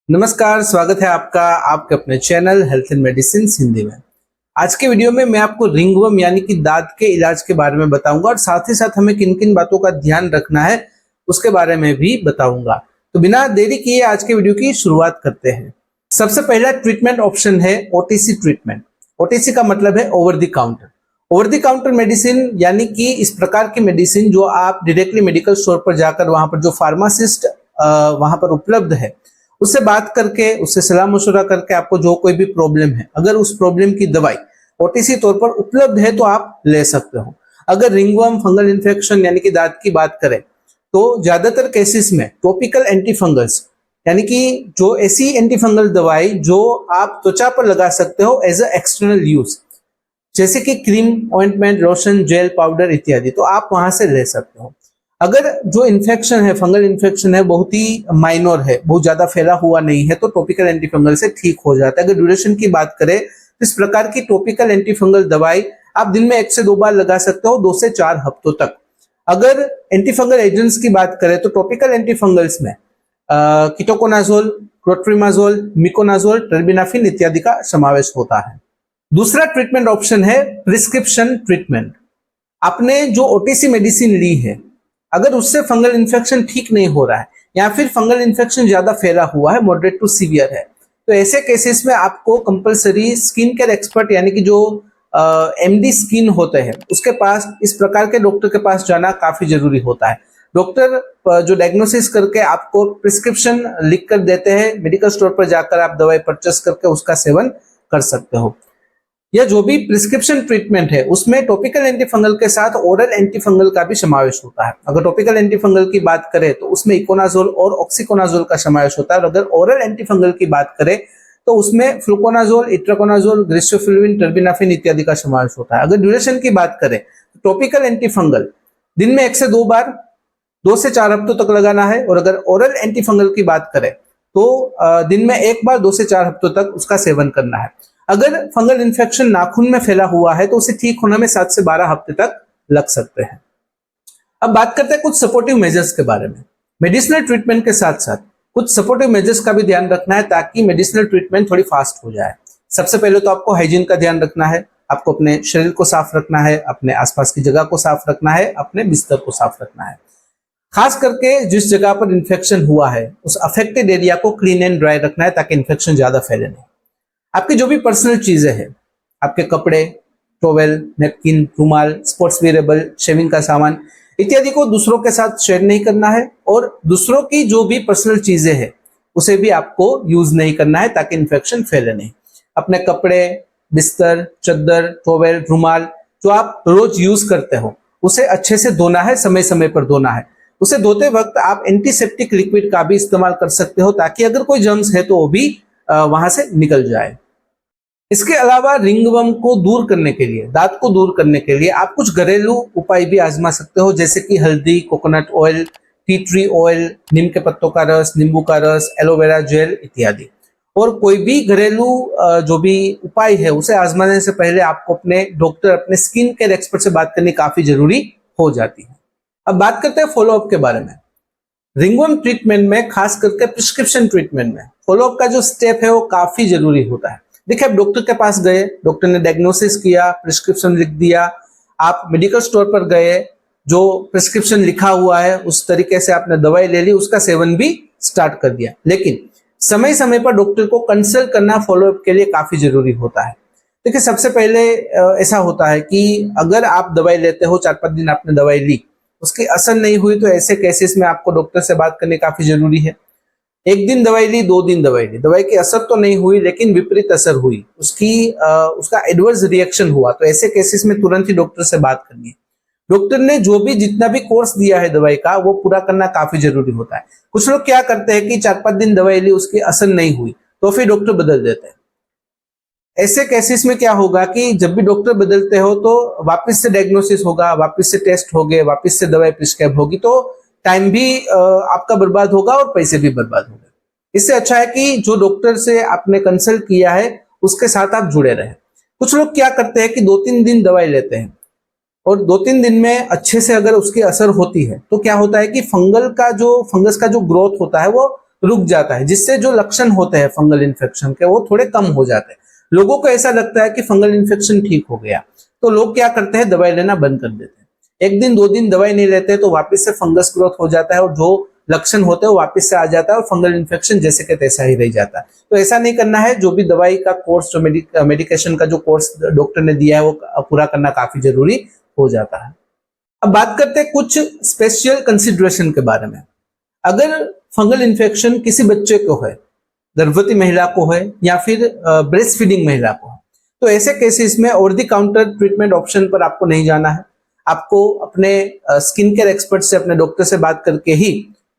नमस्कार, स्वागत है आपका आपके अपने channel health and medicine Hindi में। आज के वीडियो में मैं आपको रिंगवर्म यानी कि दांत के इलाज के बारे में बताऊंगा और साथ ही साथ हमें किन किन बातों का ध्यान रखना है उसके बारे में भी बताऊंगा। तो बिना देरी किए आज के वीडियो की शुरुआत करते हैं। सबसे पहला ट्रीटमेंट ऑप्शन है ओटीसी ट्रीटमेंट। ओटीसी का मतलब है over the counter. Over the counter medicine यानी कि इस प्रकार की मेडिसिन जो आप डायरेक्टली मेडिकल स्टोर पर जाकर वहां पर जो फार्मासिस्ट वहां पर उपलब्ध है उससे बात करके, उससे सलाह मशवरा करके आपको जो कोई भी प्रॉब्लम है, अगर उस प्रॉब्लम की दवाई ओटीसी तौर पर उपलब्ध है तो आप ले सकते हो। अगर रिंगवर्म फंगल इन्फेक्शन यानी कि दांत की बात करें तो ज्यादातर केसेस में टॉपिकल एंटीफंगल्स यानी कि जो ऐसी एंटीफंगल दवाई जो आप त्वचा पर लगा सकते हो एज अ एक्सटर्नल यूज, जैसे कि cream, ointment, lotion, gel, powder इत्यादि, तो आप वहां से ले सकते हो। अगर जो इन्फेक्शन है, फंगल इन्फेक्शन है, बहुत ही माइनर है, बहुत ज्यादा फैला हुआ नहीं है, तो टॉपिकल एंटीफंगल से ठीक हो जाता है। अगर ड्यूरेशन की बात करें तो इस प्रकार की टॉपिकल एंटीफंगल दवाई आप दिन में 1 से 2 बार लगा सकते हो 2 से 4 हफ्तों तक। अगर एंटीफंगल एजेंट्स की बात करें तो टॉपिकल एंटीफंगल्स में कीटोकोनाजोल, क्लोट्रिमाजोल, मिकोनाजोल, टर्बिनाफिन इत्यादि का समावेश होता है। दूसरा ट्रीटमेंट ऑप्शन है प्रिस्क्रिप्शन ट्रीटमेंट। आपने जो ओटीसी मेडिसिन ली है, अगर उससे फंगल इन्फेक्शन ठीक नहीं हो रहा है या फिर फंगल इन्फेक्शन ज्यादा फैला हुआ है, मॉडरेट टू सीवियर है, तो ऐसे केसेस में आपको कंपलसरी स्किन केयर एक्सपर्ट यानी कि जो एमडी स्किन होते हैं उसके पास, इस प्रकार के डॉक्टर के पास जाना काफी जरूरी होता है। डॉक्टर जो डायग्नोसिस करके आपको प्रिस्क्रिप्शन लिख कर देते हैं, मेडिकल स्टोर पर जाकर आप दवाई परचेस करके उसका सेवन कर सकते हो। यह जो भी प्रिस्क्रिप्शन ट्रीटमेंट है उसमें टॉपिकल एंटीफंगल के साथ ओरल एंटीफंगल का भी समावेश होता है। अगर टॉपिकल एंटीफंगल की बात करें तो उसमें इकोनाजोल और ऑक्सीकोनाजोल का समावेश होता है, और अगर ओरल एंटीफंगल की बात करें तो उसमें फ्लुकोनाजोल, इट्राकोनाजोल, ग्लिसोफिल्विन, टर्बिनाफिन इत्यादि का समावेश होता है। अगर ड्यूरेशन की बात करें तो टॉपिकल एंटीफंगल दिन में 1 से 2 बार 2 से 4 हफ्तों तक लगाना है, और अगर ओरल एंटीफंगल की बात करें तो दिन में 1 बार 2 से 4 हफ्तों तक उसका सेवन करना है। अगर फंगल इन्फेक्शन नाखून में फैला हुआ है तो उसे ठीक होने में 7 से 12 हफ्ते तक लग सकते हैं। अब बात करते हैं कुछ सपोर्टिव मेजर्स के बारे में। मेडिसिनल ट्रीटमेंट के साथ साथ कुछ सपोर्टिव मेजर्स का भी ध्यान रखना है ताकि मेडिसिनल ट्रीटमेंट थोड़ी फास्ट हो जाए। सबसे पहले तो आपको हाइजीन का ध्यान रखना है, आपको अपने शरीर को साफ रखना है, अपने आसपास की जगह को साफ रखना है, अपने बिस्तर को साफ रखना है। खास करके जिस जगह पर इन्फेक्शन हुआ है उस अफेक्टेड एरिया को क्लीन एंड ड्राई रखना है ताकि इन्फेक्शन ज्यादा फैले नहीं। आपकी जो भी पर्सनल चीजें हैं, आपके कपड़े, टॉवेल, नैपकिन, रुमाल, स्पोर्ट्स वेयरेबल, शेविंग का सामान इत्यादि को दूसरों के साथ शेयर नहीं करना है, और दूसरों की जो भी पर्सनल चीजें हैं उसे भी आपको यूज नहीं करना है ताकि इन्फेक्शन फैले नहीं। अपने कपड़े, बिस्तर, चद्दर, टॉवेल, रुमाल जो आप रोज यूज करते हो उसे अच्छे से धोना है, समय समय पर धोना है। उसे धोते वक्त आप एंटीसेप्टिक लिक्विड का भी इस्तेमाल कर सकते हो ताकि अगर कोई जर्म्स है तो वो भी वहां से निकल जाए। इसके अलावा रिंगवर्म को दूर करने के लिए, दांत को दूर करने के लिए आप कुछ घरेलू उपाय भी आजमा सकते हो, जैसे कि हल्दी, coconut oil, tea tree oil, नीम के पत्तों का रस, नींबू का रस, एलोवेरा जेल इत्यादि। और कोई भी घरेलू जो भी उपाय है उसे आजमाने से पहले आपको अपने डॉक्टर, अपने स्किन केयर एक्सपर्ट से बात करनी काफी जरूरी हो जाती है। अब बात करते हैं फॉलोअप के बारे में। रिंगवर्म ट्रीटमेंट में, खास करके प्रिस्क्रिप्शन ट्रीटमेंट में, फॉलोअप का जो स्टेप है वो काफी जरूरी होता है। देखिए, आप डॉक्टर के पास गए, डॉक्टर ने डायग्नोसिस किया, प्रिस्क्रिप्शन लिख दिया, आप मेडिकल स्टोर पर गए, जो प्रिस्क्रिप्शन लिखा हुआ है उस तरीके से आपने दवाई ले ली, उसका सेवन भी स्टार्ट कर दिया, लेकिन समय समय पर डॉक्टर को कंसल्ट करना फॉलोअप के लिए काफी जरूरी होता है। देखिए, सबसे पहले ऐसा होता है कि अगर आप दवाई लेते हो, 4-5 दिन आपने दवाई ली, उसकी असर नहीं हुई, तो ऐसे केसेस में आपको डॉक्टर से बात करनी काफी जरूरी है। 1 दिन दवाई ली, 2 दिन दवाई ली, दवाई की असर तो नहीं हुई लेकिन विपरीत असर हुई, उसका एडवर्स रिएक्शन हुआ, तो ऐसे केसेस में तुरंत ही डॉक्टर से बात करनी है। डॉक्टर ने जो भी जितना भी कोर्स दिया है दवाई का वो पूरा करना काफी जरूरी होता है। कुछ लोग क्या करते हैं कि 4-5 दिन दवाई ली, उसकी असर नहीं हुई तो फिर डॉक्टर बदल देते हैं। ऐसे केसेस में क्या होगा कि जब भी डॉक्टर बदलते हो तो वापस से डायग्नोसिस होगा, वापस से टेस्ट होंगे, वापस से दवाई प्रिस्क्राइब होगी, तो टाइम भी आपका बर्बाद होगा और पैसे भी बर्बाद होंगे। इससे अच्छा है कि जो डॉक्टर से आपने कंसल्ट किया है उसके साथ आप जुड़े रहें। कुछ लोग क्या करते हैं कि 2-3 दिन दवाई लेते हैं और 2-3 दिन में अच्छे से अगर उसकी असर होती है तो क्या होता है कि फंगस का जो ग्रोथ होता है वो रुक जाता है, जिससे जो लक्षण होते हैं फंगल इन्फेक्शन के वो थोड़े कम हो जाते हैं। लोगों को ऐसा लगता है कि फंगल इन्फेक्शन ठीक हो गया, तो लोग क्या करते हैं, दवाई लेना बंद कर देते हैं। एक दिन 2 दिन दवाई नहीं लेते तो वापस से फंगस ग्रोथ हो जाता है और जो लक्षण होते हैं वो वापस से आ जाता है और फंगल इन्फेक्शन जैसे के तैसा ही रह जाता है। तो ऐसा नहीं करना है। जो भी दवाई का कोर्स, जो मेडिकेशन का जो कोर्स डॉक्टर ने दिया है वो पूरा करना काफी जरूरी हो जाता है। अब बात करते हैं कुछ स्पेशल कंसिडरेशन के बारे में। अगर फंगल इन्फेक्शन किसी बच्चे को है, गर्भवती महिला को है या फिर ब्रेस्ट फीडिंग महिला को है, तो ऐसे केसेस में over the counter treatment option पर आपको नहीं जाना है। आपको अपने स्किन केयर एक्सपर्ट से, अपने डॉक्टर से बात करके ही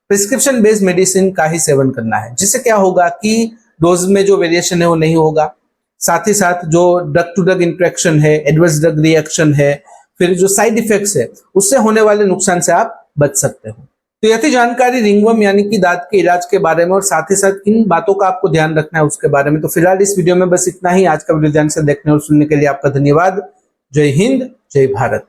प्रिस्क्रिप्शन बेस्ड मेडिसिन का ही सेवन करना है, जिससे क्या होगा कि डोज में जो वेरिएशन है वो नहीं होगा। साथ ही साथ जो ड्रग टू ड्रग इंटरेक्शन है, एडवर्स ड्रग रिएक्शन है, फिर जो साइड इफेक्ट्स है, उससे होने वाले नुकसान से आप बच सकते हो। तो यह थी जानकारी रिंगवर्म यानी कि दांत के इलाज के बारे में, और साथ ही साथ किन बातों का आपको ध्यान रखना है उसके बारे में। तो फिलहाल इस वीडियो में बस इतना ही। आज का वीडियो ध्यान से देखने और सुनने के लिए आपका धन्यवाद। जय हिंद, जय भारत।